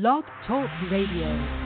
Blog Talk Radio.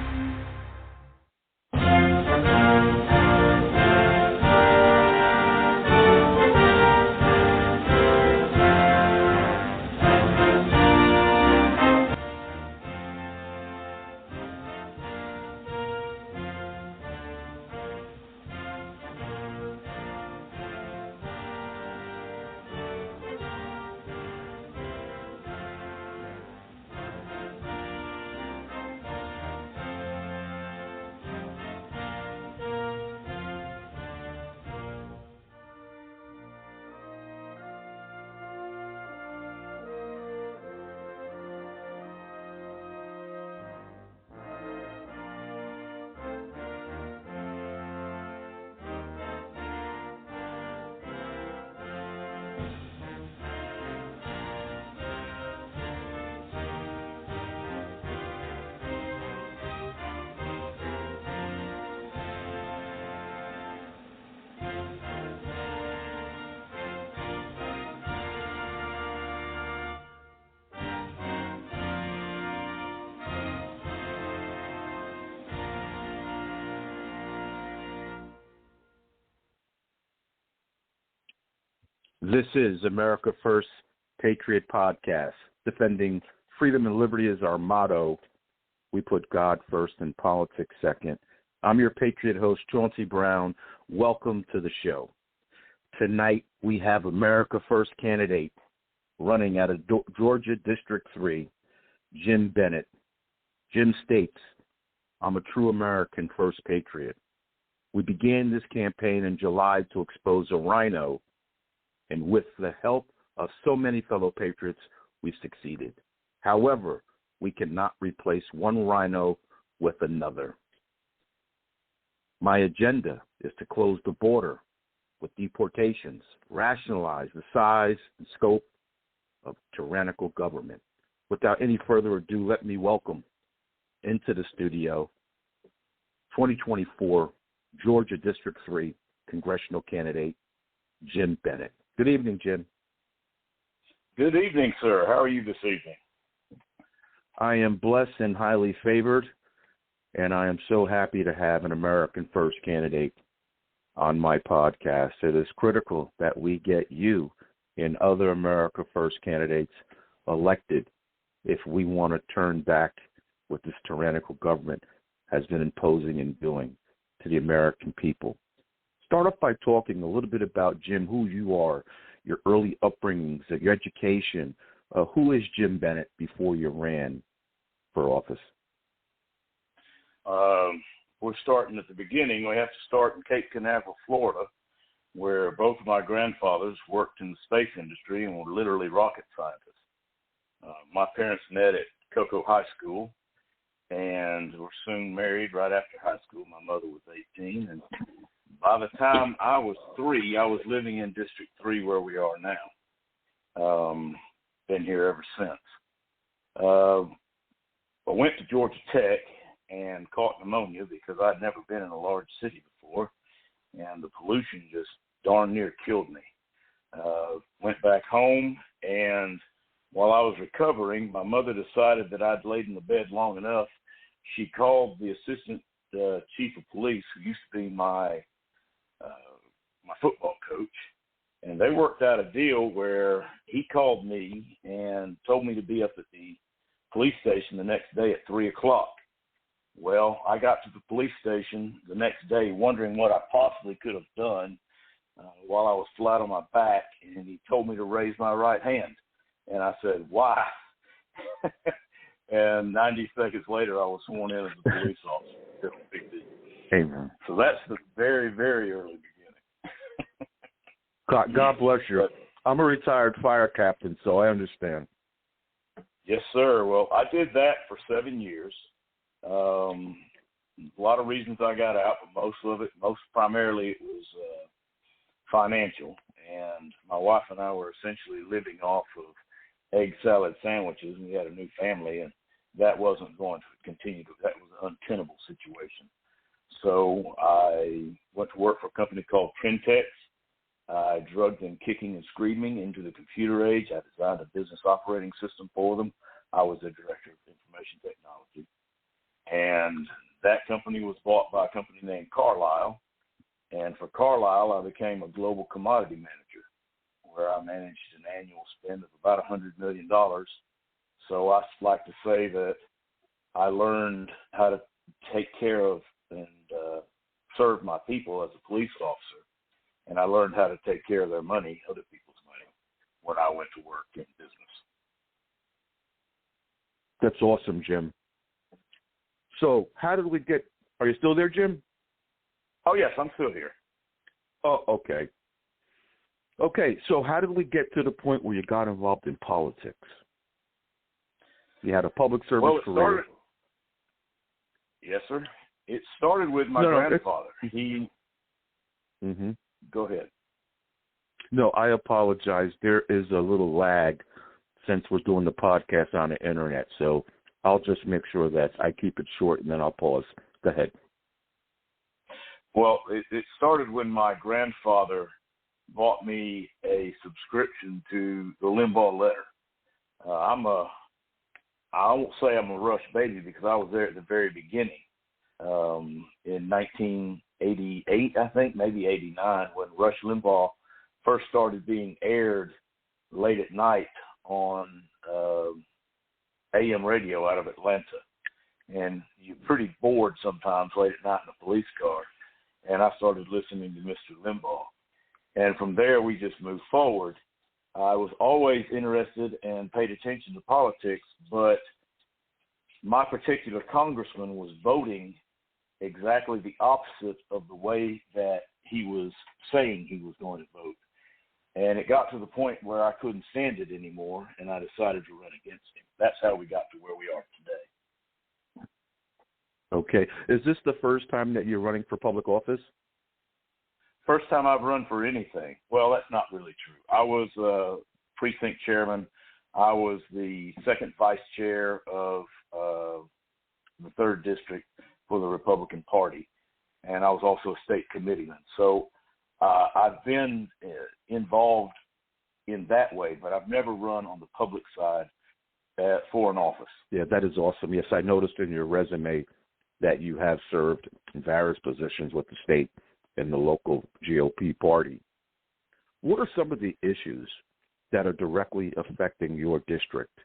This is America First Patriot Podcast. Defending freedom and liberty is our motto. We put God first and politics second. I'm your Patriot host, Chauncey Brown. Welcome to the show. Tonight, we have America First candidate running out of Georgia District 3, Jim Bennet. Jim states, I'm a true American First Patriot. We began this campaign in July to expose a RINO, and with the help of so many fellow patriots, we succeeded. However, we cannot replace one RINO with another. My agenda is to close the border with deportations, rationalize the size and scope of tyrannical government. Without any further ado, let me welcome into the studio 2024 Georgia District 3 Congressional Candidate Jim Bennet. Good evening, Jim. Good evening, sir. How are you this evening? I am blessed and highly favored, and I am so happy to have an American First candidate on my podcast. It is critical that we get you and other America First candidates elected if we want to turn back what this tyrannical government has been imposing and doing to the American people. Start off by talking a little bit about, Jim, who you are, your early upbringings, your education. Who is Jim Bennet before you ran for office? We're starting at the beginning. We have to start in Cape Canaveral, Florida, where both of my grandfathers worked in the space industry and were literally rocket scientists. My parents met at Cocoa High School and were soon married right after high school. My mother was 18, and by the time I was 3, I was living in District 3 where we are now. Been here ever since. I went to Georgia Tech and caught pneumonia because I'd never been in a large city before, and the pollution just darn near killed me. Went back home, and while I was recovering, my mother decided that I'd laid in the bed long enough. She called the assistant chief of police, who used to be my football coach, and they worked out a deal where he called me and told me to be up at the police station the next day at 3 o'clock. Well, I got to the police station the next day wondering what I possibly could have done while I was flat on my back, and he told me to raise my right hand. And I said, why? And 90 seconds later, I was sworn in as a police officer. Big deal. Amen. So that's the very, very early beginning. God bless you. I'm a retired fire captain, so I understand. Yes, sir. Well, I did that for 7 years. A lot of reasons I got out, but most primarily it was financial. And my wife and I were essentially living off of egg salad sandwiches, and we had a new family, and that wasn't going to continue. That was an untenable situation. So I went to work for a company called Trintex. I drugged them kicking and screaming into the computer age. I designed a business operating system for them. I was the director of information technology. And that company was bought by a company named Carlyle. And for Carlyle, I became a global commodity manager, where I managed an annual spend of about $100 million. So I like to say that I learned how to take care of and serve my people as a police officer, and I learned how to take care of their money, other people's money, when I went to work in business. That's awesome, Jim. So how did we get – are you still there, Jim? Oh, yes, I'm still here. Oh, okay. Okay, so how did we get to the point where you got involved in politics? You had a public service career. Yes, sir. It started with my grandfather. He. Mm-hmm. Go ahead. No, I apologize. There is a little lag since we're doing the podcast on the internet, so I'll just make sure that I keep it short and then I'll pause. Go ahead. Well, it started when my grandfather bought me a subscription to the Limbaugh Letter. I won't say I'm a Rush baby because I was there at the very beginning. In 1988, I think, maybe 89, when Rush Limbaugh first started being aired late at night on AM radio out of Atlanta. And you're pretty bored sometimes late at night in a police car. And I started listening to Mr. Limbaugh. And from there, we just moved forward. I was always interested and paid attention to politics, but my particular congressman was voting exactly the opposite of the way that he was saying he was going to vote. And it got to the point where I couldn't stand it anymore, and I decided to run against him. That's how we got to where we are today. Okay. Is this the first time that you're running for public office? First time I've run for anything. Well, that's not really true. I was precinct chairman. I was the second vice chair of the 3rd District for the Republican Party, and I was also a state committeeman. So I've been involved in that way, but I've never run on the public side for an office. Yeah, that is awesome. Yes, I noticed in your resume that you have served in various positions with the state and the local GOP party. What are some of the issues that are directly affecting your district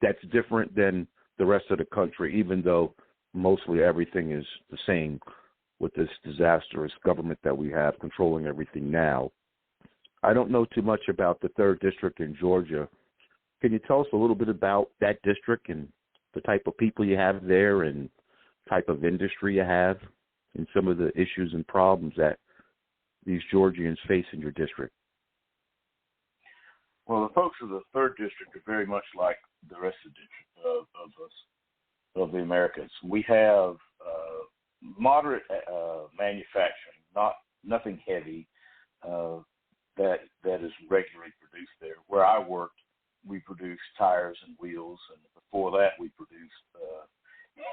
that's different than the rest of the country, even though mostly everything is the same with this disastrous government that we have controlling everything now? I don't know too much about the 3rd District in Georgia. Can you tell us a little bit about that district and the type of people you have there and type of industry you have and some of the issues and problems that these Georgians face in your district? Well, the folks of the 3rd District are very much like the rest of us, of the Americans. We have moderate manufacturing, nothing heavy that is regularly produced there. Where I worked, we produced tires and wheels, and before that, we produced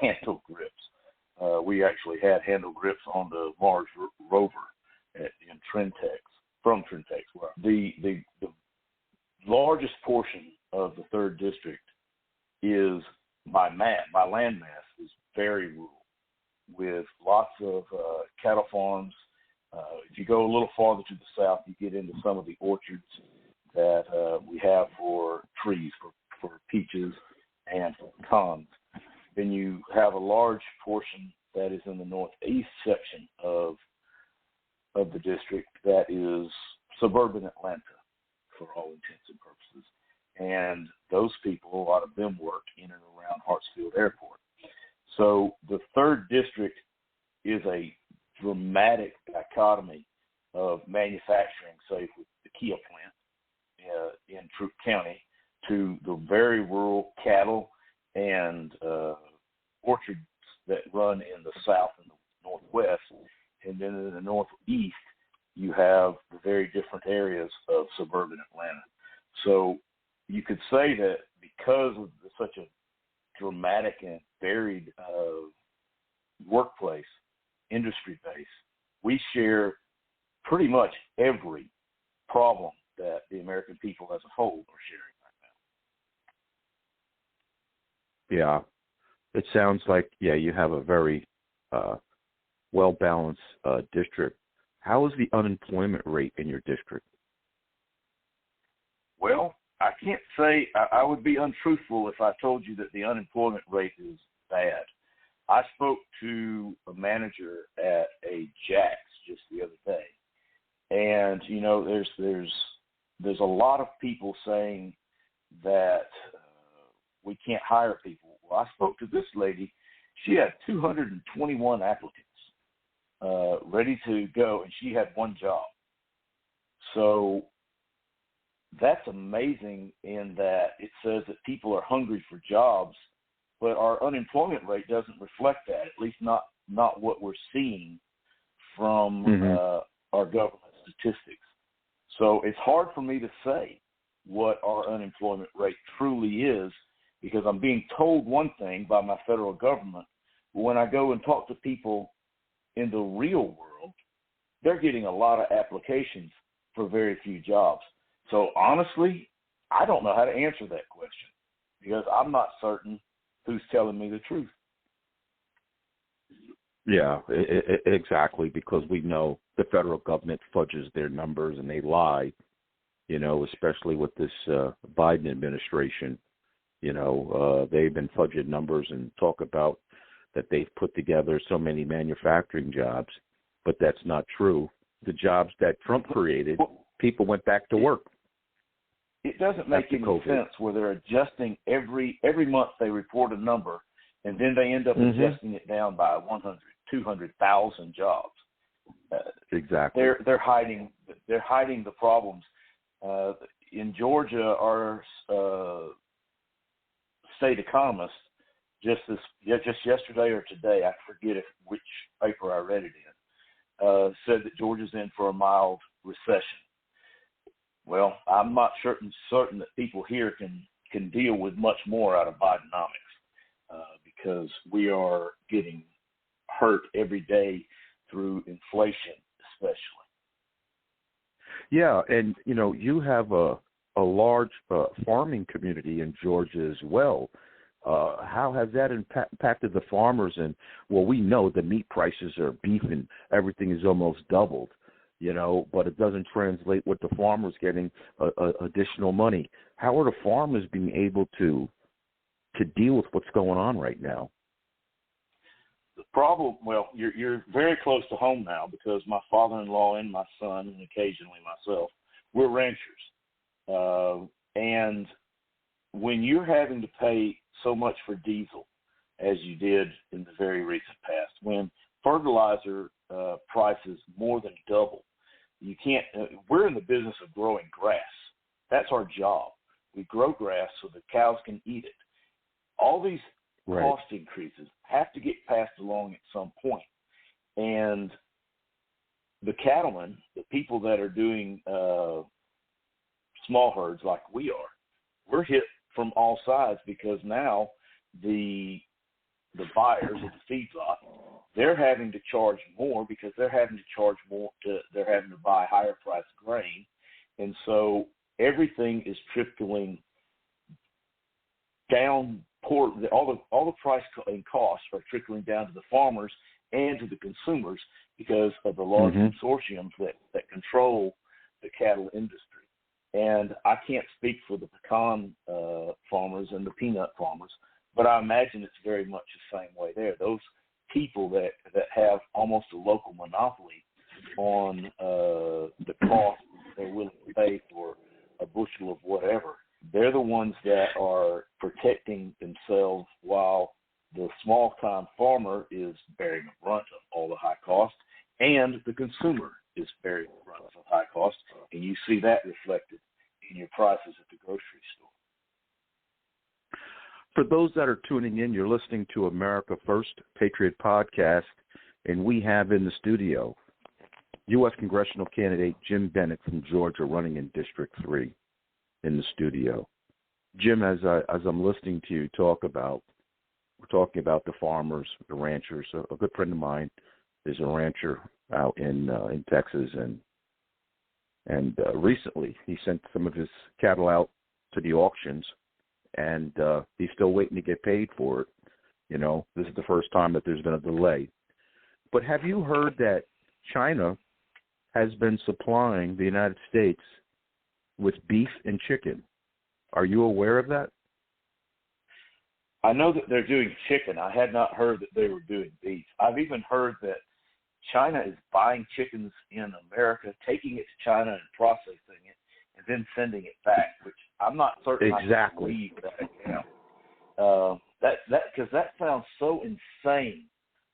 handle grips. We actually had handle grips on the Mars rover in Trintex, from Trintex. Where the largest portion of the 3rd District is by land mass is very rural, with lots of cattle farms. If you go a little farther to the south, you get into some of the orchards that we have for trees, for peaches and for pecans. Then you have a large portion that is in the northeast section of the district that is suburban Atlanta, for all intents and purposes. And those people, a lot of them work in and around Hartsfield Airport. So the 3rd District is a dramatic dichotomy of manufacturing, say, with the Kia plant in Troup County, to the very rural cattle and orchards that run in the south and the northwest. And then in the northeast, you have the very different areas of suburban Atlanta. So you could say that because of such a dramatic and varied workplace, industry base, we share pretty much every problem that the American people as a whole are sharing right now. Yeah. It sounds like, you have a very well-balanced district. How is the unemployment rate in your district? Well, I can't say, I would be untruthful if I told you that the unemployment rate is bad. I spoke to a manager at a Jack's just the other day, and there's a lot of people saying that we can't hire people. Well, I spoke to this lady. She had 221 applicants ready to go, and she had one job. So that's amazing in that it says that people are hungry for jobs, but our unemployment rate doesn't reflect that, at least not what we're seeing from our government statistics. So it's hard for me to say what our unemployment rate truly is, because I'm being told one thing by my federal government, but when I go and talk to people in the real world, they're getting a lot of applications for very few jobs. So honestly, I don't know how to answer that question, because I'm not certain who's telling me the truth. Yeah, exactly, because we know the federal government fudges their numbers and they lie, especially with this Biden administration. They've been fudging numbers and talk about that they've put together so many manufacturing jobs, but that's not true. The jobs that Trump created, people went back to work. It doesn't make any sense where they're adjusting every month. They report a number, and then they end up adjusting it down by 100, 200,000 jobs. Exactly. They're hiding the problems. In Georgia, our state economist just yesterday or today, I forget which paper I read it in, said that Georgia's in for a mild recession. Well, I'm not certain that people here can deal with much more out of Bidenomics, because we are getting hurt every day through inflation, especially. Yeah, and you have a large farming community in Georgia as well. How has that impacted the farmers? And we know the meat prices are beef and everything is almost doubled. But it doesn't translate with the farmers getting additional money. How are the farmers being able to deal with what's going on right now? The problem, you're very close to home now, because my father-in-law and my son, and occasionally myself, we're ranchers. And when you're having to pay so much for diesel, as you did in the very recent past, when fertilizer prices more than double, you can't. We're in the business of growing grass. That's our job. We grow grass so the cows can eat it. All these cost increases have to get passed along at some point. And the cattlemen, the people that are doing small herds like we are, we're hit from all sides, because now the buyers of the feedlot, they're having to charge more, because they're having to buy higher priced grain. And so everything is trickling down, all the price and costs are trickling down to the farmers and to the consumers, because of the large consortiums that control the cattle industry. And I can't speak for the pecan farmers and the peanut farmers, but I imagine it's very much the same way there. Those people that have almost a local monopoly on the cost they're willing to pay for a bushel of whatever, they're the ones that are protecting themselves, while the small-time farmer is bearing the brunt of all the high costs, and the consumer is bearing the brunt of high costs, and you see that reflected in your prices at the grocery store. For those that are tuning in, you're listening to America First Patriot Podcast, and we have in the studio U.S. Congressional Candidate Jim Bennet from Georgia, running in District 3 in the studio. Jim, as I'm listening to you we're talking about the farmers, the ranchers. A good friend of mine is a rancher out in Texas, and recently he sent some of his cattle out to the auctions, and he's still waiting to get paid for it. This is the first time that there's been a delay. But have you heard that China has been supplying the United States with beef and chicken? Are you aware of that? I know that they're doing chicken. I had not heard that they were doing beef. I've even heard that China is buying chickens in America, taking it to China and processing it, and then sending it back, which I'm not certain I can believe that account. Because that sounds so insane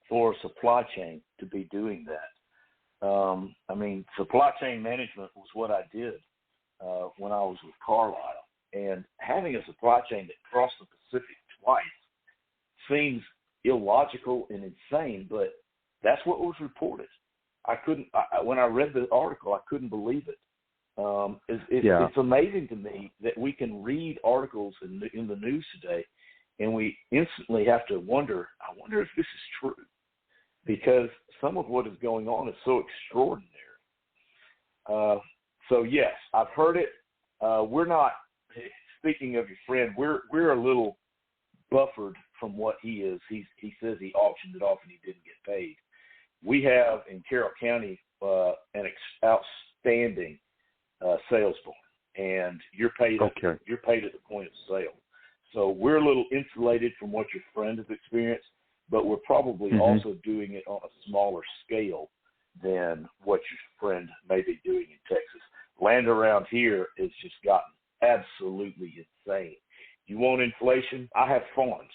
for a supply chain to be doing that. Supply chain management was what I did when I was with Carlisle, and having a supply chain that crossed the Pacific twice seems illogical and insane, but that's what was reported. When I read the article, I couldn't believe it. It's amazing to me that we can read articles in the news today, and we instantly have to wonder, I wonder if this is true, because some of what is going on is so extraordinary. So yes, I've heard it. We're not, speaking of your friend, we're a little buffered from what he is. He says he auctioned it off and he didn't get paid. We have in Carroll County an outstanding sales barn, and you're paid at the point of sale. So we're a little insulated from what your friend has experienced, but we're probably also doing it on a smaller scale than what your friend may be doing in Texas. Land around here has just gotten absolutely insane. You want inflation? I have farms.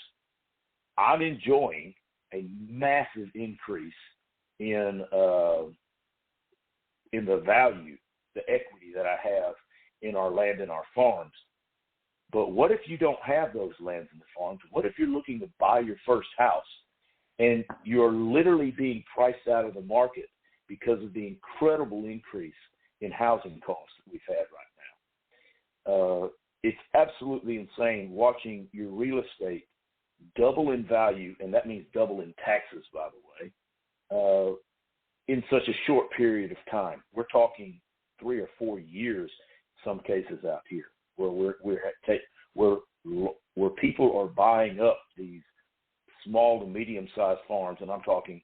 I'm enjoying a massive increase in the value, the equity that I have in our land and our farms. But what if you don't have those lands and the farms? What if you're looking to buy your first house and you're literally being priced out of the market because of the incredible increase in housing costs that we've had right now? It's absolutely insane watching your real estate double in value, and that means double in taxes, by the way, in such a short period of time. We're talking 3 or 4 years, in some cases out here, where people are buying up these small to medium-sized farms, and I'm talking,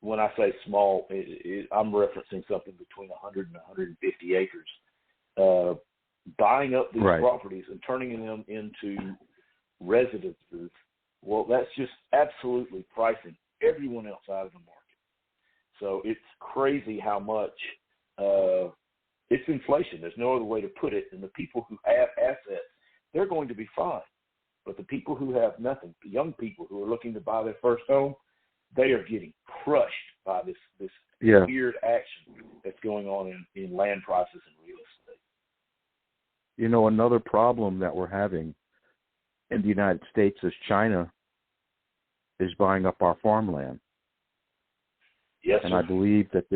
when I say small, I'm referencing something between 100 and 150 acres, buying up these properties and turning them into residences. Well, that's just absolutely pricing everyone else out of the market. So it's crazy how much it's inflation. There's no other way to put it. And the people who have assets, they're going to be fine. But the people who have nothing, the young people who are looking to buy their first home, they are getting crushed by this weird action that's going on in land prices and real estate. Another problem that we're having in the United States is China is buying up our farmland. Yes, and sir. I believe that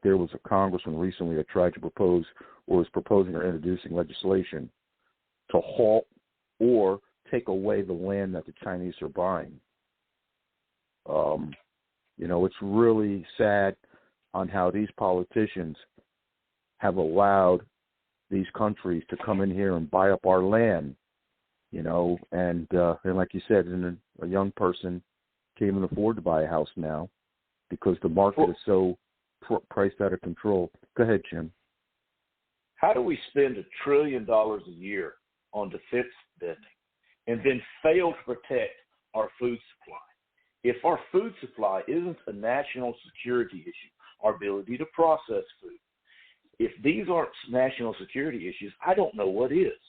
there was a congressman recently that tried to propose or was proposing or introducing legislation to halt or take away the land that the Chinese are buying. It's really sad on how these politicians have allowed these countries to come in here and buy up our land, and like you said, a young person can't even afford to buy a house now because the market is so priced out of control. Go ahead, Jim. How do we spend $1 trillion a year on defense spending and then fail to protect our food supply? If our food supply isn't a national security issue, our ability to process food, if these aren't national security issues, I don't know what is.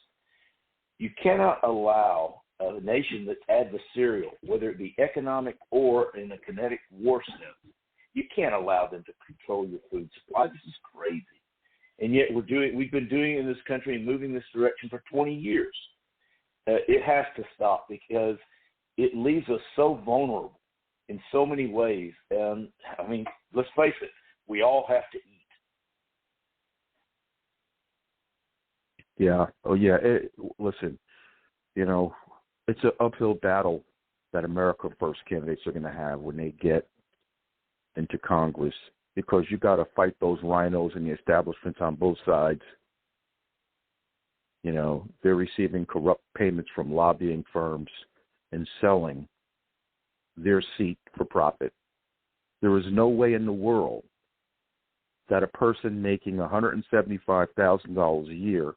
You cannot allow a nation that's adversarial, whether it be economic or in a kinetic war sense, you can't allow them to control your food supply. This is crazy. And yet we've been doing it in this country and moving this direction for 20 years. It has to stop because it leaves us so vulnerable in so many ways. And let's face it, we all have to eat. Yeah. Oh, yeah. Listen, it's an uphill battle that America First candidates are going to have when they get into Congress, because you got to fight those RINOs and the establishments on both sides. They're receiving corrupt payments from lobbying firms and selling their seat for profit. There is no way in the world that a person making $175,000 a year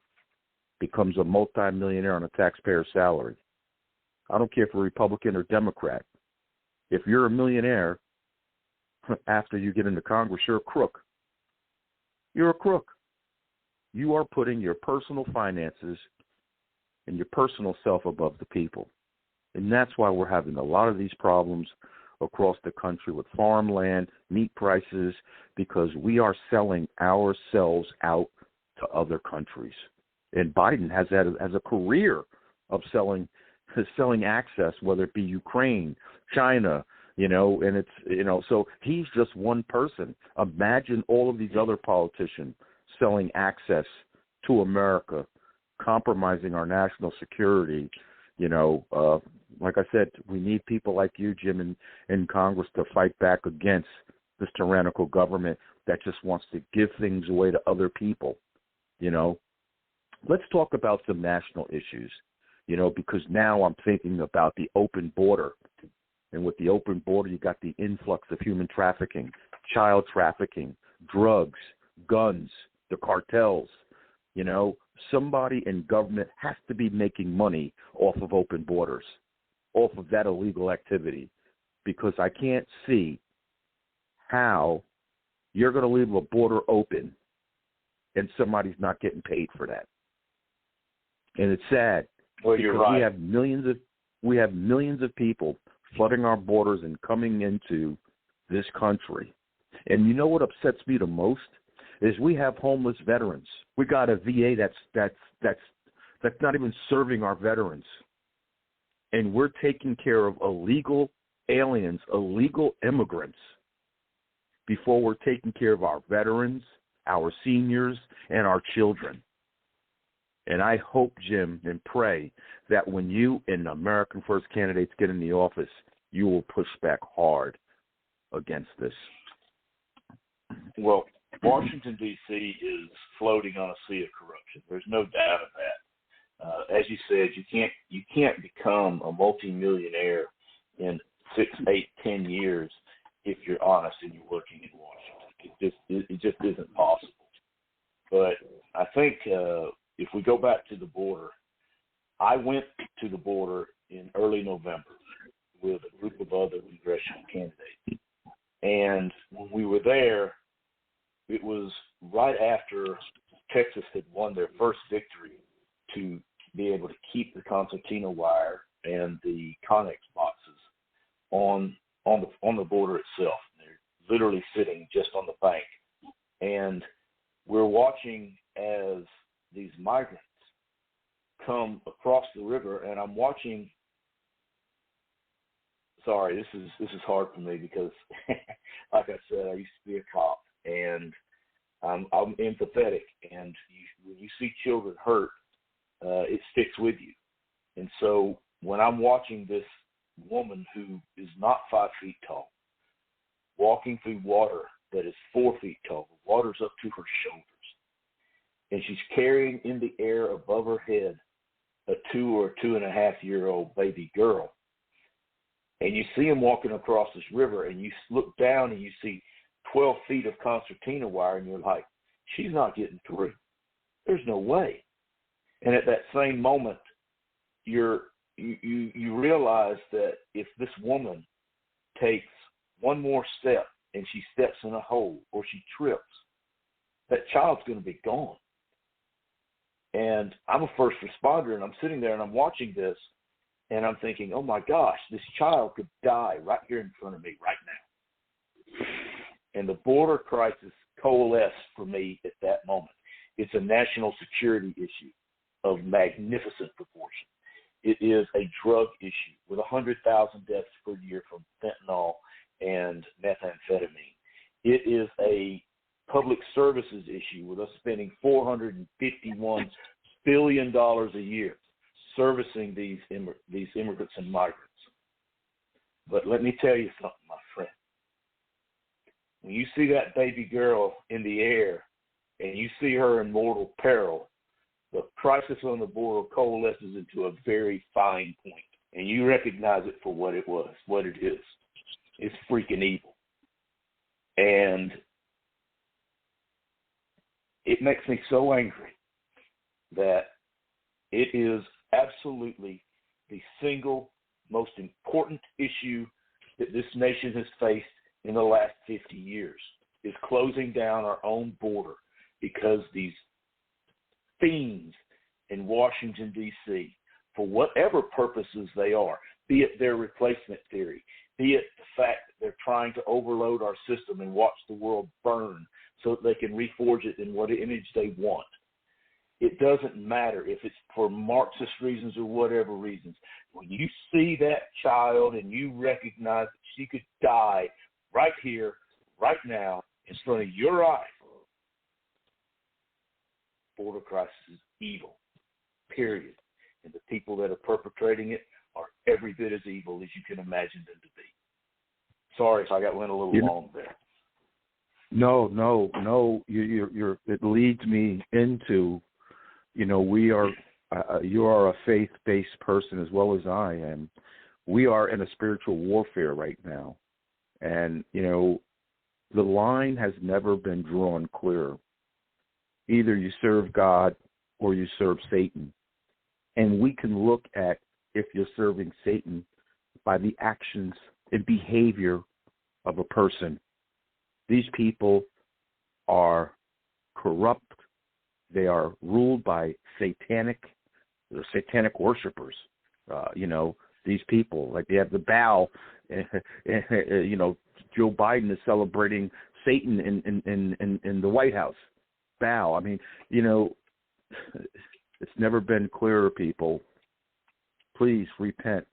becomes a multimillionaire on a taxpayer's salary. I don't care if you're Republican or Democrat. If you're a millionaire after you get into Congress, you're a crook. You're a crook. You are putting your personal finances and your personal self above the people. And that's why we're having a lot of these problems across the country with farmland, meat prices, because we are selling ourselves out to other countries. And Biden has that as a career of selling access, whether it be Ukraine, China, and it's, so he's just one person. Imagine all of these other politicians selling access to America, compromising our national security. Like I said, we need people like you, Jim, in Congress to fight back against this tyrannical government that just wants to give things away to other people. Let's talk about some national issues, because now I'm thinking about the open border. And with the open border, you got the influx of human trafficking, child trafficking, drugs, guns, the cartels. Somebody in government has to be making money off of open borders, off of that illegal activity, because I can't see how you're going to leave a border open and somebody's not getting paid for that. And it's sad. Well, you're right. We have millions of people flooding our borders and coming into this country. And you know what upsets me the most is we have homeless veterans. We got a VA that's not even serving our veterans. And we're taking care of illegal aliens, illegal immigrants, before we're taking care of our veterans, our seniors, and our children. And I hope, Jim, and pray that when you and American First candidates get in the office, you will push back hard against this. Well, Washington, D.C. is floating on a sea of corruption. There's no doubt of that. As you said, you can't become a multimillionaire in 6, 8, 10 years if you're honest and you're working in Washington. It just isn't possible. But I think if we go back to the border, I went to the border in early November with a group of other congressional candidates. And when we were there, it was right after Texas had won their first victory to be able to keep the concertina wire and the Connex boxes on the border itself. They're literally sitting just on the bank. And we're watching as these migrants come across the river, and I'm watching. Sorry, this is hard for me because, like I said, I used to be a cop, and I'm empathetic. And when you see children hurt, it sticks with you. And so when I'm watching this woman who is not 5 feet tall, walking through water that is 4 feet tall, the water's up to her shoulders, and she's carrying in the air above her head a 2 or 2.5-year-old baby girl. And you see him walking across this river, and you look down and you see 12 feet of concertina wire, and you're like, she's not getting through. There's no way. And at that same moment, you realize that if this woman takes one more step and she steps in a hole or she trips, that child's going to be gone. And I'm a first responder, and I'm sitting there and I'm watching this, and I'm thinking, oh my gosh, this child could die right here in front of me right now. And the border crisis coalesced for me at that moment. It's a national security issue of magnificent proportion. It is a drug issue with 100,000 deaths per year from fentanyl and methamphetamine. It is a public services issue with us spending $451 billion a year servicing these immigrants and migrants. But let me tell you something, my friend. When you see that baby girl in the air and you see her in mortal peril, the crisis on the border coalesces into a very fine point. and you recognize it for what it is. It's freaking evil. And it makes me so angry that it is absolutely the single most important issue that this nation has faced in the last 50 years, is closing down our own border because these fiends in Washington, D.C., for whatever purposes they are, be it their replacement theory, be it the fact that they're trying to overload our system and watch the world burn so that they can reforge it in what image they want. It doesn't matter if it's for Marxist reasons or whatever reasons. When you see that child and you recognize that she could die right here, right now, in front of your eyes, border crisis is evil, period. And the people that are perpetrating it are every bit as evil as you can imagine them to be. Sorry if I went a little long there. No. You're. It leads me into, we are. You are a faith-based person as well as I am. We are in a spiritual warfare right now, and the line has never been drawn clearer. Either you serve God or you serve Satan. And we can look at if you're serving Satan by the actions and behavior of a person. These people are corrupt. They are ruled by they're satanic worshipers. These people, like they have the bow. Joe Biden is celebrating Satan in the White House. Bow. I mean, it's never been clearer, people. Please repent.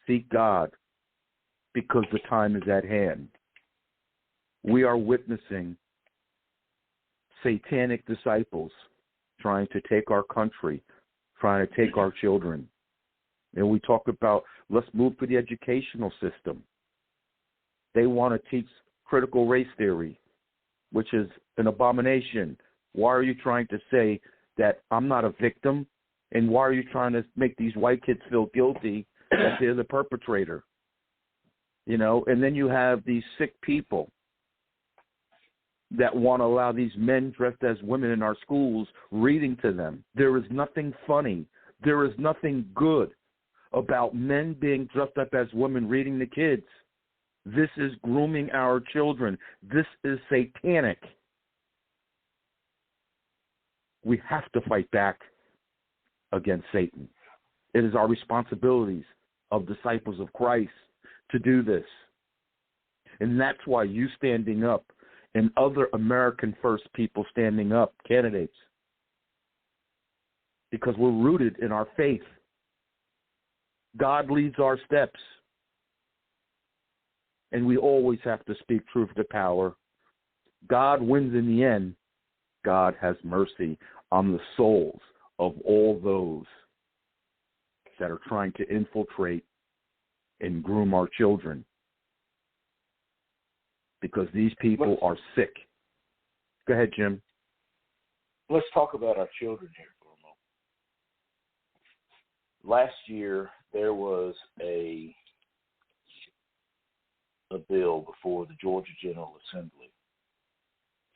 Seek God, because the time is at hand. We are witnessing satanic disciples trying to take our country, trying to take our children. And we talk about, let's move to the educational system. They want to teach critical race theory, which is an abomination. Why are you trying to say that I'm not a victim? And why are you trying to make these white kids feel guilty that they're the perpetrator? And then you have these sick people that want to allow these men dressed as women in our schools reading to them. There is nothing funny. There is nothing good about men being dressed up as women reading to kids. This is grooming our children. This is satanic. We have to fight back against Satan. It is our responsibilities of disciples of Christ to do this. And that's why you standing up and other American First people standing up, candidates, because we're rooted in our faith. God leads our steps. And we always have to speak truth to power. God wins in the end. God has mercy on the souls of all those that are trying to infiltrate and groom our children. Because these people are sick. Go ahead, Jim. Let's talk about our children here for a moment. Last year, there was a bill before the Georgia General Assembly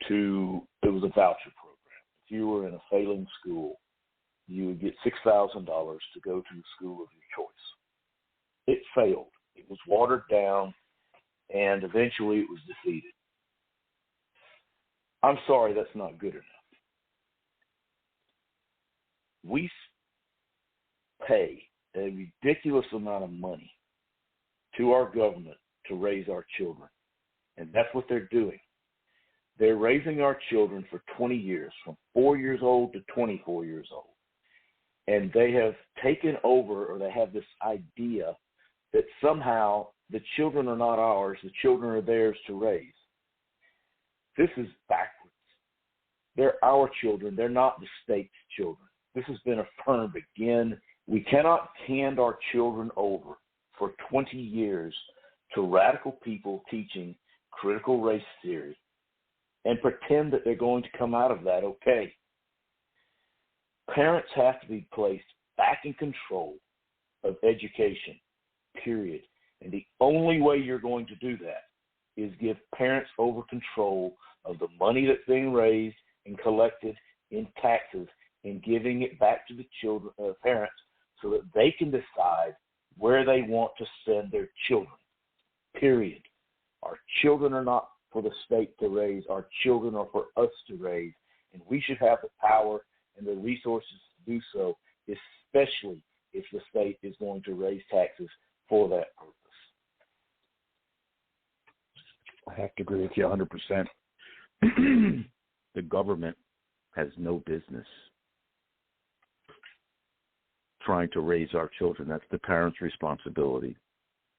it was a voucher program. If you were in a failing school, you would get $6,000 to go to the school of your choice. It failed. It was watered down, and eventually it was defeated. I'm sorry, that's not good enough. We pay a ridiculous amount of money to our government to raise our children, and that's what they're doing. They're raising our children for 20 years, from 4 years old to 24 years old. And they have taken over, or they have this idea that somehow the children are not ours, the children are theirs to raise. This is backwards. They're our children. They're not the state's children. This has been affirmed again. We cannot hand our children over for 20 years to radical people teaching critical race theory and pretend that they're going to come out of that okay. Parents have to be placed back in control of education, period. And the only way you're going to do that is give parents over control of the money that's being raised and collected in taxes and giving it back to the children, parents, so that they can decide where they want to send their children, period. Our children are not for the state to raise. Our children are for us to raise, and we should have the power and the resources to do so, especially if the state is going to raise taxes for that purpose. I have to agree with you 100%. The government has no business trying to raise our children. That's the parents' responsibility.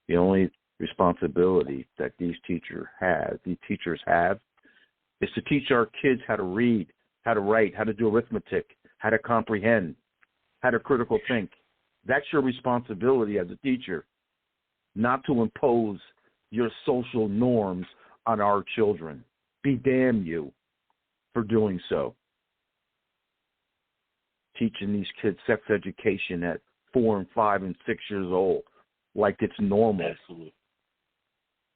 The only responsibility that these teachers have, is to teach our kids how to read, how to write, how to do arithmetic, how to comprehend, how to critical think. That's your responsibility as a teacher, not to impose your social norms on our children. Be damn you for doing so. Teaching these kids sex education at 4 and 5 and 6 years old like it's normal. Absolutely.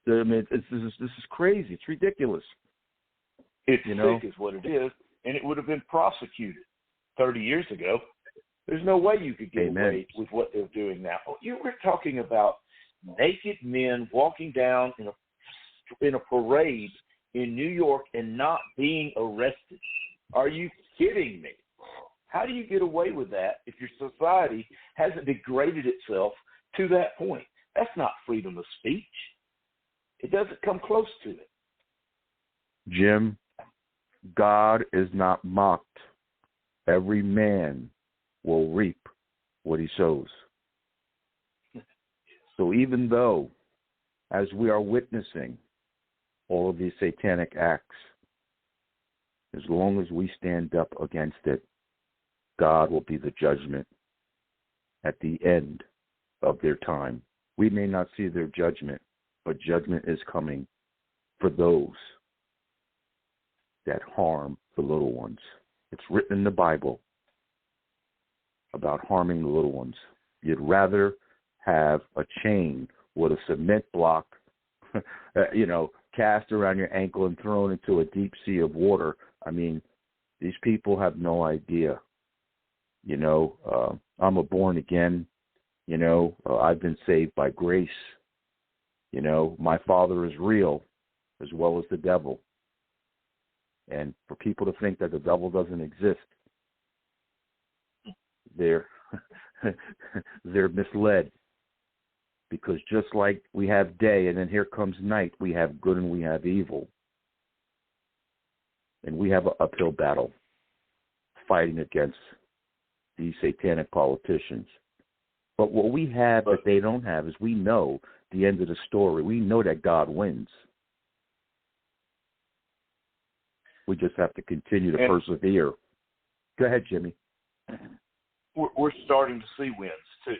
I mean, this is crazy. It's ridiculous. It's sick is what it is, and it would have been prosecuted 30 years ago. There's no way you could get away with what they're doing now. We're talking about naked men walking down in a parade in New York and not being arrested. Are you kidding me? How do you get away with that if your society hasn't degraded itself to that point? That's not freedom of speech. It doesn't come close to it. Jim, God is not mocked. Every man will reap what he sows. So even though, as we are witnessing all of these satanic acts, as long as we stand up against it, God will be the judgment at the end of their time. We may not see their judgment, but judgment is coming for those that harm the little ones. It's written in the Bible about harming the little ones. You'd rather have a chain with a cement block, cast around your ankle and thrown into a deep sea of water. I mean, these people have no idea. I'm a born again. I've been saved by grace. My Father is real as well as the devil. And for people to think that the devil doesn't exist, they're misled. Because just like we have day and then here comes night, we have good and we have evil. And we have an uphill battle fighting against these satanic politicians. But what we have that they don't have is we know the end of the story. We know that God wins. We just have to continue to persevere. Go ahead, Jimmy. We're starting to see wins, too.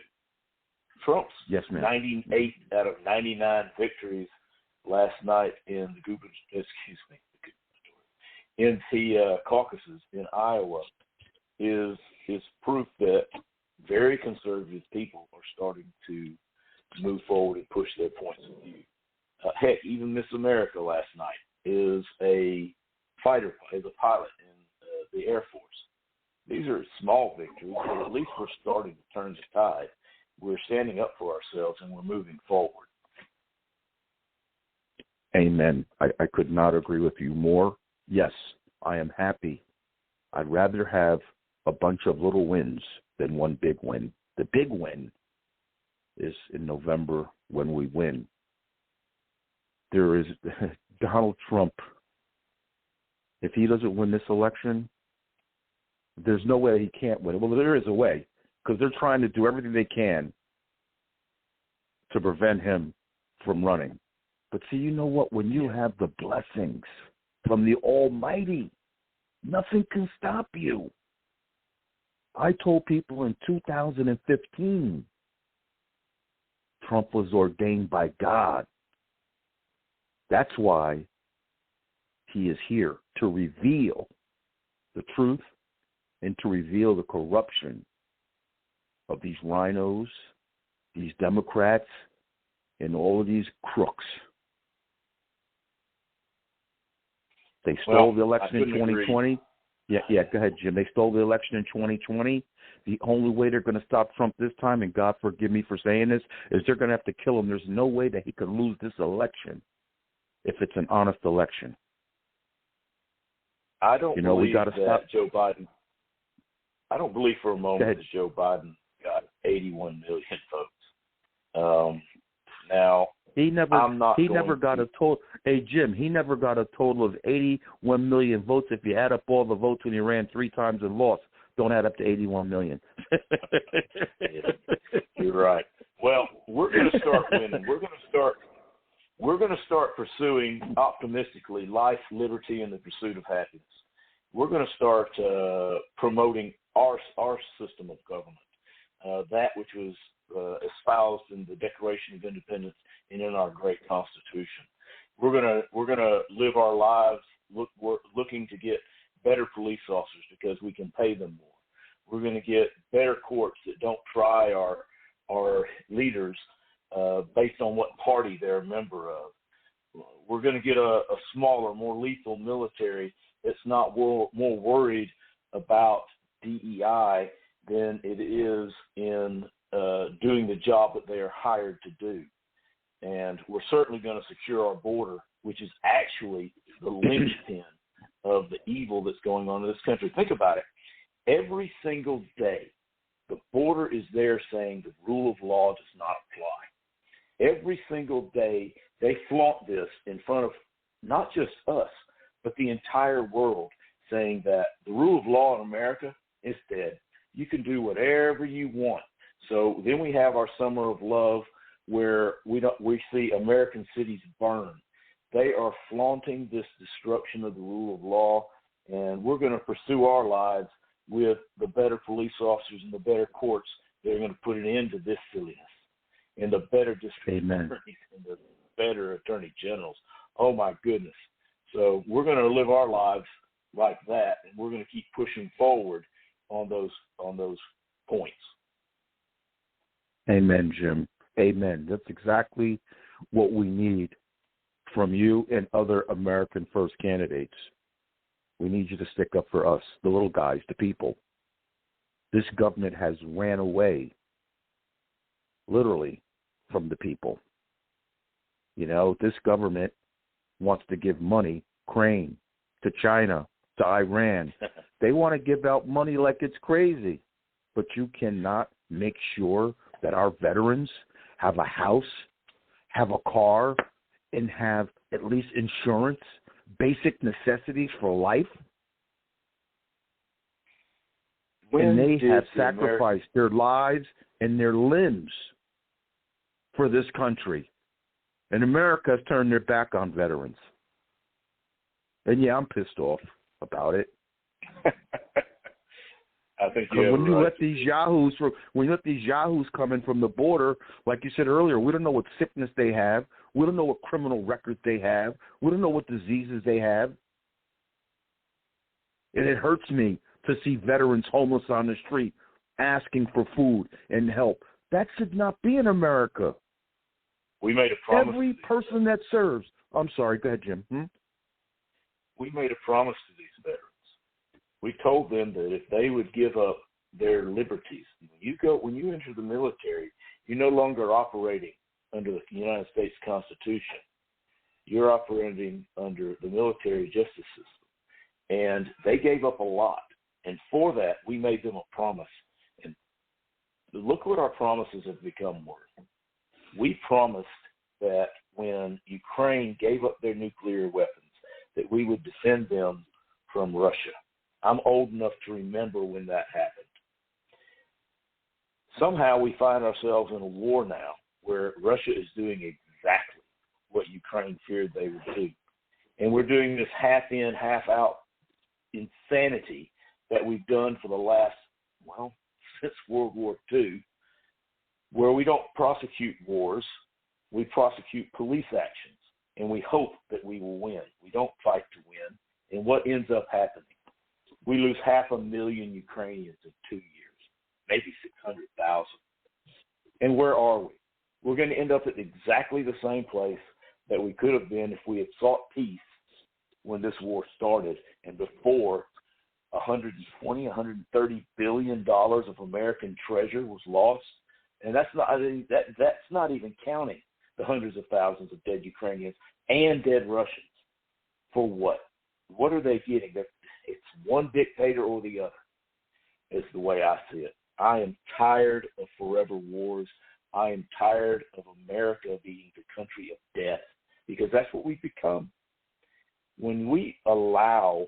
Trump's 98 out of 99 victories last night in the caucuses in Iowa is proof that very conservative people are starting to move forward and push their points of view. Heck, even Miss America last night is a pilot in the Air Force. These are small victories, but at least we're starting to turn the tide. We're standing up for ourselves, and we're moving forward. Amen. I could not agree with you more. Yes, I am happy. I'd rather have a bunch of little wins than one big win. The big win is in November when we win. There is Donald Trump. If he doesn't win this election, there's no way he can't win it. Well, there is a way, because they're trying to do everything they can to prevent him from running. But see, you know what? When you have the blessings from the Almighty, nothing can stop you. I told people in 2015, Trump was ordained by God. That's why he is here, to reveal the truth and to reveal the corruption of these RINOs these Democrats and all of these crooks. They stole the election in 2020. Agree. Yeah, go ahead, Jim. They stole the election in 2020. The only way they're going to stop Trump this time, and God forgive me for saying this, is they're going to have to kill him. There's no way that he could lose this election if it's an honest election. I don't believe we got to stop Joe Biden. I don't believe for a moment that Joe Biden got 81 million votes. Now, he never got a total. Hey, Jim, he never got a total of 81 million votes. If you add up all the votes when he ran 3 times and lost, don't add up to 81 million. You're right. Well, we're going to start winning. We're going to start pursuing optimistically life, liberty, and the pursuit of happiness. We're going to start promoting our system of government, that which was espoused in the Declaration of Independence and in our great Constitution. We're gonna live our lives looking to get better police officers because we can pay them more. We're going to get better courts that don't try our leaders based on what party they're a member of. We're going to get a smaller, more lethal military that's not more worried about DEI than it is in doing the job that they are hired to do. And we're certainly going to secure our border, which is actually the linchpin of the evil that's going on in this country. Think about it. Every single day, the border is there saying the rule of law does not apply. Every single day, they flaunt this in front of not just us, but the entire world, saying that the rule of law in America is dead. You can do whatever you want. So then we have our summer of love where we see American cities burn. They are flaunting this destruction of the rule of law, and we're going to pursue our lives with the better police officers and the better courts that are going to put an end to this silliness, and the better district attorneys and the better attorney generals. Oh, my goodness. So we're going to live our lives like that, and we're going to keep pushing forward on those points. Amen, Jim. Amen. That's exactly what we need from you and other American First candidates. We need you to stick up for us, the little guys, the people. This government has ran away, literally, from the people. This government wants to give money, Ukraine, to China, to Iran. They want to give out money like it's crazy. But you cannot make sure that our veterans have a house, have a car, and have at least insurance, basic necessities for life. And they have sacrificed their lives and their limbs for this country. And America has turned their back on veterans. And yeah, I'm pissed off about it. I think when you let these yahoos come in from the border, like you said earlier, we don't know what sickness they have. We don't know what criminal records they have. We don't know what diseases they have. And it hurts me to see veterans homeless on the street asking for food and help. That should not be in America. We made a promise. Every person that serves. I'm sorry. Go ahead, Jim. We made a promise to these veterans. We told them that if they would give up their liberties, when you enter the military, you're no longer operating under the United States Constitution. You're operating under the military justice system. And they gave up a lot. And for that, we made them a promise. And look what our promises have become worth. We promised that when Ukraine gave up their nuclear weapons, that we would defend them from Russia. I'm old enough to remember when that happened. Somehow we find ourselves in a war now where Russia is doing exactly what Ukraine feared they would do. And we're doing this half-in, half-out insanity that we've done for the last, since World War II, where we don't prosecute wars, we prosecute police actions, and we hope that we will win. We don't fight to win. And what ends up happening? We lose 500,000 Ukrainians in 2 years, maybe 600,000. And where are we? We're going to end up at exactly the same place that we could have been if we had sought peace when this war started and before $120, $130 billion of American treasure was lost. And that's not even counting the hundreds of thousands of dead Ukrainians and dead Russians. For what? What are they getting? It's one dictator or the other, is the way I see it. I am tired of forever wars. I am tired of America being the country of death, because that's what we've become. When we allow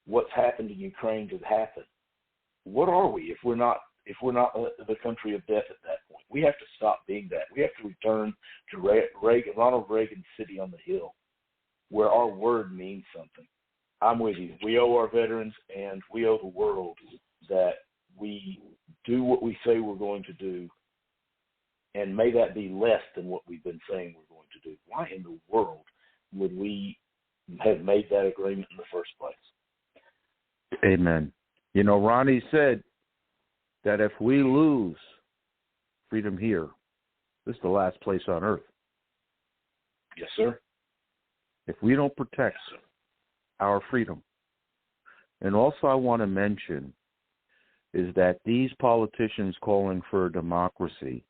what's happened in Ukraine to happen, what are we if we're not the country of death at that point? We have to stop being that. We have to return to Ronald Reagan's city on the hill, where our word means something. I'm with you. We owe our veterans and we owe the world that we do what we say we're going to do, and may that be less than what we've been saying we're going to do. Why in the world would we have made that agreement in the first place? Amen. You know, Ronnie said that if we lose freedom here, this is the last place on earth. Yes, sir. If we don't protect our freedom. And also I want to mention is that these politicians calling for democracy,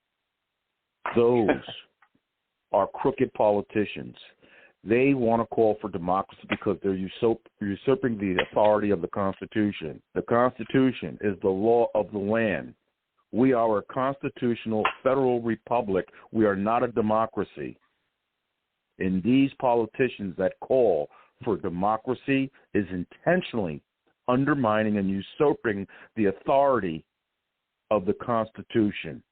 those are crooked politicians. They want to call for democracy because they're usurping the authority of the Constitution. The Constitution is the law of the land. We are a constitutional federal republic. We are not a democracy. And these politicians that call for democracy is intentionally undermining and usurping the authority of the Constitution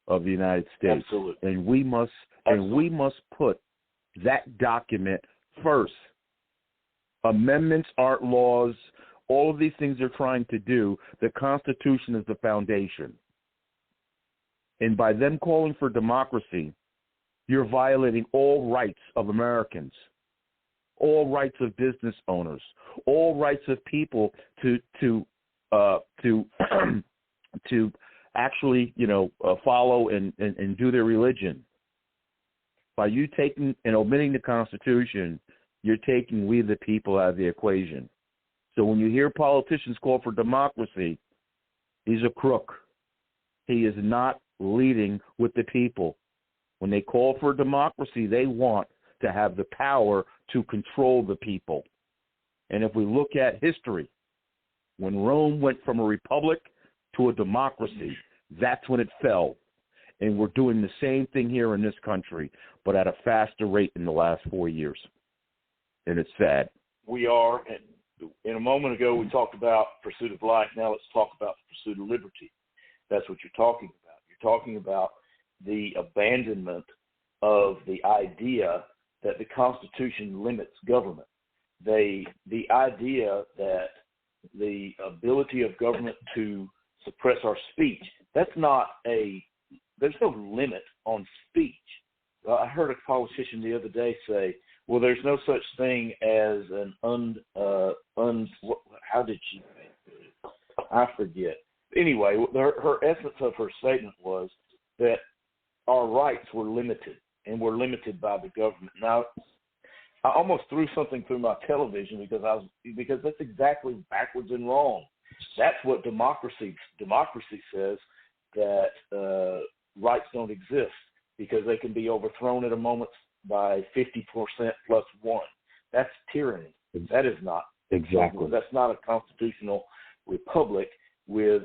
of the United States. Absolutely. And we must put that document first. Amendments aren't laws. All of these things they're trying to do, the Constitution is the foundation. And by them calling for democracy, you're violating all rights of Americans, all rights of business owners, all rights of people to actually, follow and do their religion. By you taking and omitting the Constitution, you're taking we the people out of the equation. So when you hear politicians call for democracy, he's a crook. He is not leading with the people. When they call for democracy, they want to have the power to control the people. And if we look at history, when Rome went from a republic to a democracy, that's when it fell. And we're doing the same thing here in this country, but at a faster rate in the last 4 years. And it's sad. We are. And a moment ago, we talked about pursuit of life. Now let's talk about the pursuit of liberty. That's what you're talking about. You're talking about the abandonment of the idea that the Constitution limits government. The idea that the ability of government to suppress our speech, there's no limit on speech. I heard a politician the other day say, well, there's no such thing as how did she say it? I forget. Anyway, her essence of her statement was that our rights were limited, and were limited by the government. Now, I almost threw something through my television because that's exactly backwards and wrong. That's what democracy says, that rights don't exist because they can be overthrown at a moment by 50% plus one. That's tyranny. That is not exactly. That's not a constitutional republic with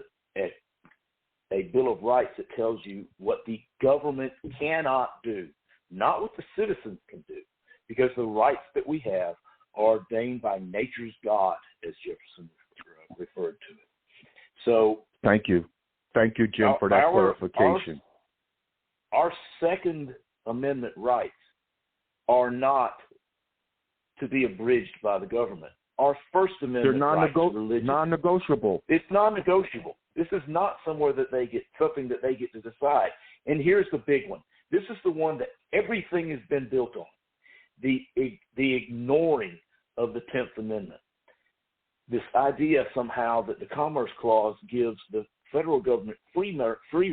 a Bill of Rights that tells you what the government cannot do, not what the citizens can do, because the rights that we have are ordained by nature's God, as Jefferson referred to it. So thank you, Jim, for that clarification. Our Second Amendment rights are not to be abridged by the government. Our First Amendment rights are non-negotiable. It's non-negotiable. This is not something that they get to decide. And here's the big one. This is the one that everything has been built on. The ignoring of the 10th Amendment. This idea somehow that the Commerce Clause gives the federal government free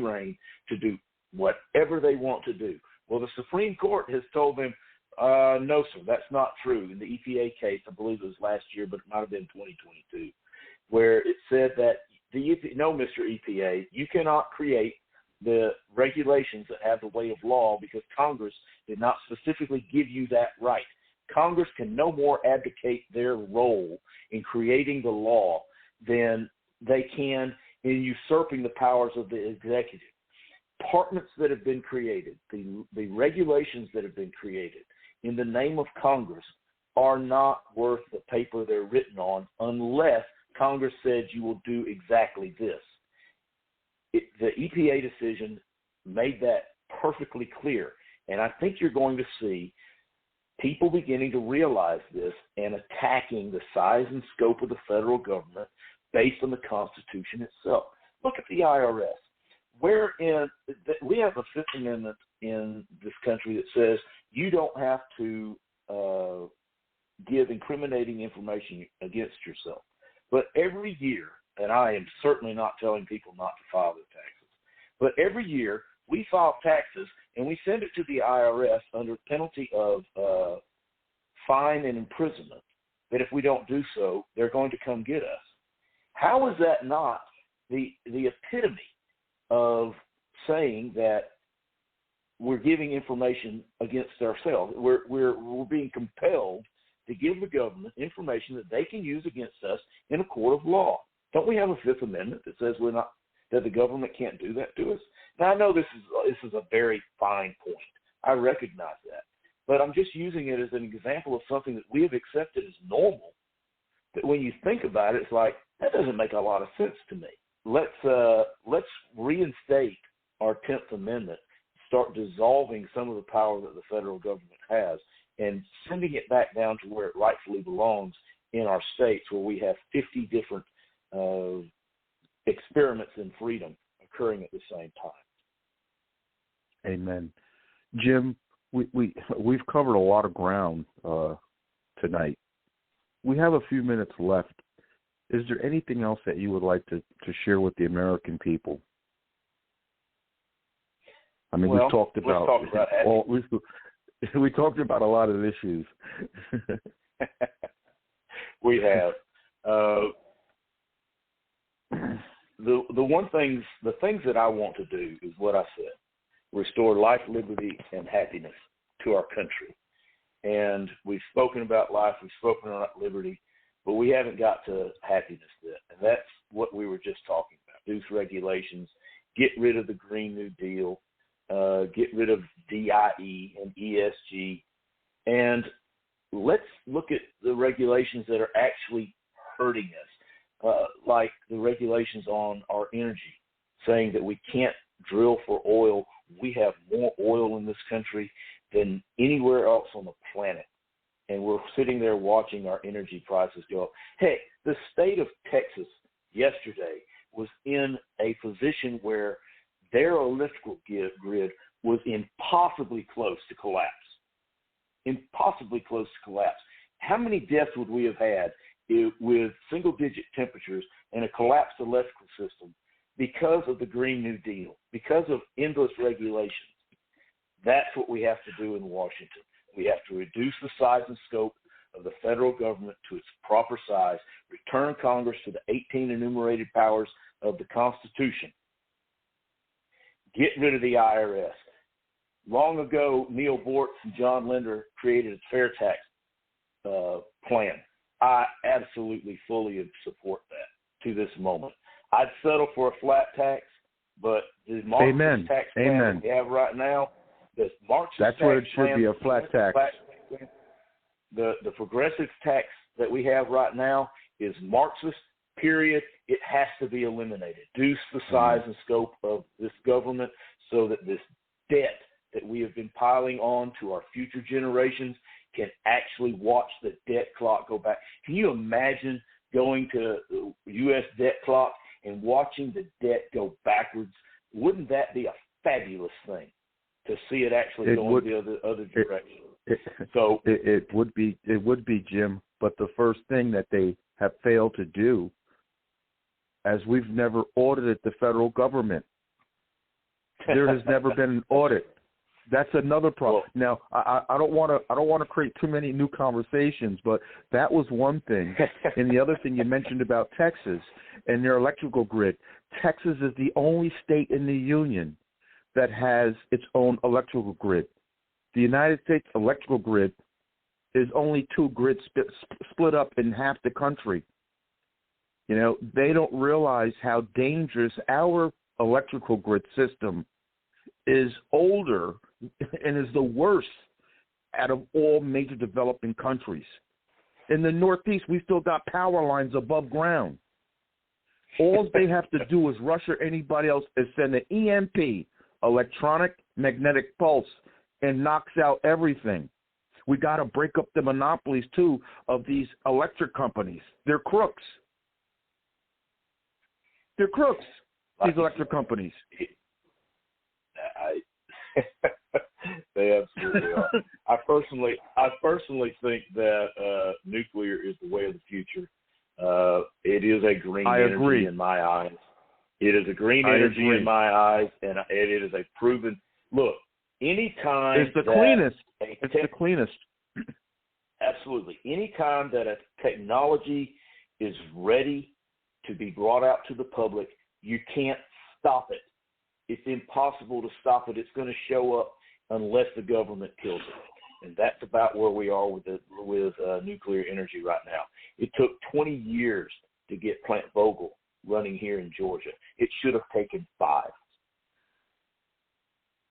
reign to do whatever they want to do. Well, the Supreme Court has told them, no, sir, that's not true. In the EPA case, I believe it was last year, but it might have been 2022, where it said that no, Mr. EPA, you cannot create the regulations that have the way of law because Congress did not specifically give you that right. Congress can no more abdicate their role in creating the law than they can in usurping the powers of the executive. Departments that have been created, the regulations that have been created in the name of Congress are not worth the paper they're written on unless Congress said you will do exactly this. The EPA decision made that perfectly clear, and I think you're going to see people beginning to realize this and attacking the size and scope of the federal government based on the Constitution itself. Look at the IRS. We have a Fifth Amendment in this country that says you don't have to give incriminating information against yourself. But every year, and I am certainly not telling people not to file their taxes, but every year we file taxes and we send it to the IRS under penalty of fine and imprisonment, that if we don't do so, they're going to come get us. How is that not the epitome of saying that we're giving information against ourselves? We're being compelled to give the government information that they can use against us in a court of law. Don't we have a Fifth Amendment that says that the government can't do that to us? Now, I know this is a very fine point. I recognize that. But I'm just using it as an example of something that we have accepted as normal, that when you think about it, it's like, that doesn't make a lot of sense to me. Let's reinstate our 10th Amendment, start dissolving some of the power that the federal government has, and sending it back down to where it rightfully belongs in our states, where we have 50 different experiments in freedom occurring at the same time. Amen. Jim, we've covered a lot of ground tonight. We have a few minutes left. Is there anything else that you would like to share with the American people? I mean, we've talked about we talked about a lot of issues. We have. The things that I want to do is what I said: restore life, liberty, and happiness to our country. And we've spoken about life, we've spoken about liberty, but we haven't got to happiness yet. And that's what we were just talking about: reduce regulations, get rid of the Green New Deal, get rid of DIE and ESG, and let's look at the regulations that are actually hurting us, like the regulations on our energy, saying that we can't drill for oil. We have more oil in this country than anywhere else on the planet, and we're sitting there watching our energy prices go up. Hey, the state of Texas yesterday was in a position where their electrical grid was impossibly close to collapse. Impossibly close to collapse. How many deaths would we have had with single-digit temperatures and a collapsed electrical system because of the Green New Deal, because of endless regulations? That's what we have to do in Washington. We have to reduce the size and scope of the federal government to its proper size, return Congress to the 18 enumerated powers of the Constitution, get rid of the IRS. Long ago, Neil Bortz and John Linder created a fair tax plan. I absolutely fully support that to this moment. I'd settle for a flat tax, but the Marxist tax plan we have right now, the Marxist that's tax what it should plan, be, a flat tax. The progressive tax that we have right now is Marxist, period. It has to be eliminated. Reduce the size and scope of this government so that this debt that we have been piling on to our future generations can actually watch the debt clock go back. Can you imagine going to the U.S. debt clock and watching the debt go backwards? Wouldn't that be a fabulous thing to see it actually going the other direction? It would be, Jim, but the first thing that they have failed to do as we've never audited the federal government. There has never been an audit. That's another problem. Now, I don't want to create too many new conversations, but that was one thing. And the other thing you mentioned about Texas and their electrical grid. Texas is the only state in the union that has its own electrical grid. The United States electrical grid is only two grids split up in half the country. You know, they don't realize how dangerous our electrical grid system is. Older and is the worst out of all major developing countries. In the Northeast, we still got power lines above ground. All they have to do is rush or anybody else is send an EMP, electronic magnetic pulse, and knocks out everything. We got to break up the monopolies, too, of these electric companies. They're crooks. These electric companies. They absolutely are. I personally think that nuclear is the way of the future. It is a green energy in my eyes. It is a green energy in my eyes, and it is a proven. Look, anytime it's the cleanest. Absolutely. Anytime that a technology is ready to be brought out to the public, you can't stop it. It's impossible to stop it. It's going to show up unless the government kills it. And that's about where we are with nuclear energy right now. It took 20 years to get Plant Vogtle running here in Georgia. It should have taken 5.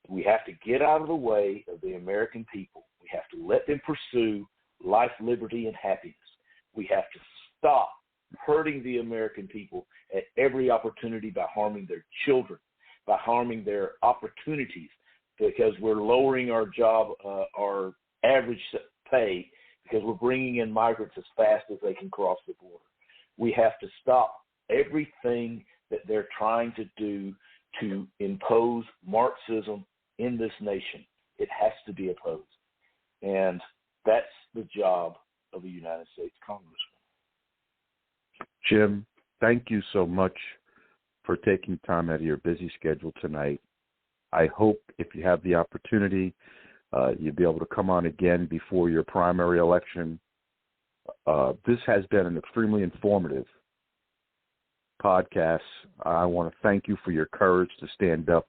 We have to get out of the way of the American people. We have to let them pursue life, liberty, and happiness. We have to stop hurting the American people at every opportunity by harming their children, by harming their opportunities, because we're lowering our average pay because we're bringing in migrants as fast as they can cross the border. We have to stop everything that they're trying to do to impose Marxism in this nation. It has to be opposed. And that's the job of a United States Congressman. Jim, thank you so much for taking time out of your busy schedule tonight. I hope if you have the opportunity, you'll be able to come on again before your primary election. This has been an extremely informative podcast. I want to thank you for your courage to stand up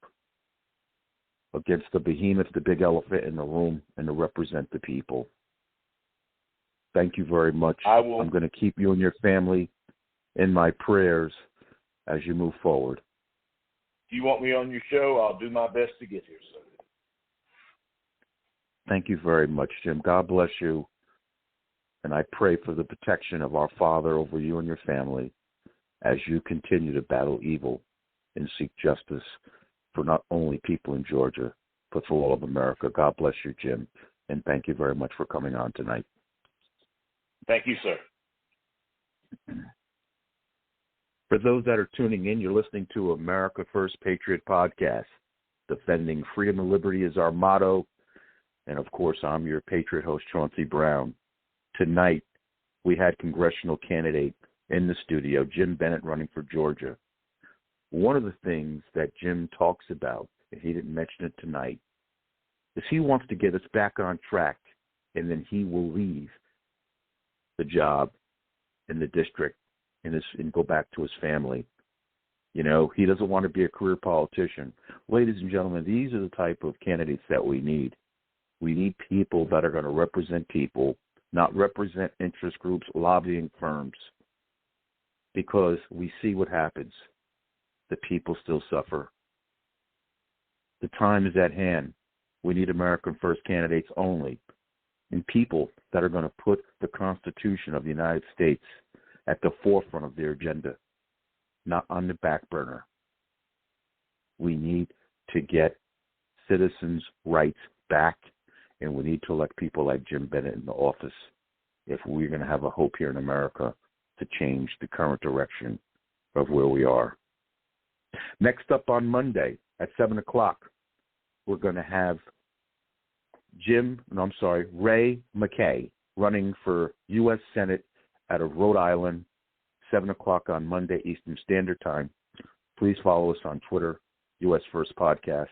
against the behemoth, the big elephant in the room, and to represent the people. Thank you very much. I'm going to keep you and your family in my prayers as you move forward. If you want me on your show, I'll do my best to get here, sir. Thank you very much, Jim. God bless you. And I pray for the protection of our Father over you and your family as you continue to battle evil and seek justice for not only people in Georgia, but for all of America. God bless you, Jim. And thank you very much for coming on tonight. Thank you, sir. For those that are tuning in, you're listening to America First Patriot Podcast. Defending freedom and liberty is our motto. And, of course, I'm your Patriot host, Chauncey Brown. Tonight, we had Congressional Candidate in the studio, Jim Bennet, running for Georgia. One of the things that Jim talks about, and he didn't mention it tonight, is he wants to get us back on track, and then he will leave the job in the district and go back to his family. You know, he doesn't want to be a career politician. Ladies and gentlemen, these are the type of candidates that we need. We need people that are going to represent people, not represent interest groups, lobbying firms, because we see what happens. The people still suffer. The time is at hand. We need American First candidates only, and people that are going to put the Constitution of the United States at the forefront of their agenda, not on the back burner. We need to get citizens' rights back, and we need to elect people like Jim Bennet in the office if we're going to have a hope here in America to change the current direction of where we are. Next up on Monday at 7 o'clock, we're going to have Ray McKay running for U.S. Senate out of Rhode Island, 7 o'clock on Monday Eastern Standard Time. Please follow us on Twitter, US First Podcast,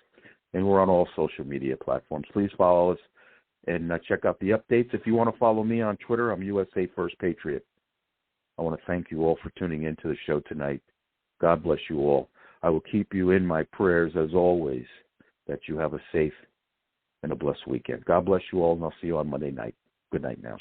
and we're on all social media platforms. Please follow us and check out the updates. If you want to follow me on Twitter, I'm USA First Patriot. I want to thank you all for tuning in to the show tonight. God bless you all. I will keep you in my prayers, as always, that you have a safe and a blessed weekend. God bless you all, and I'll see you on Monday night. Good night now.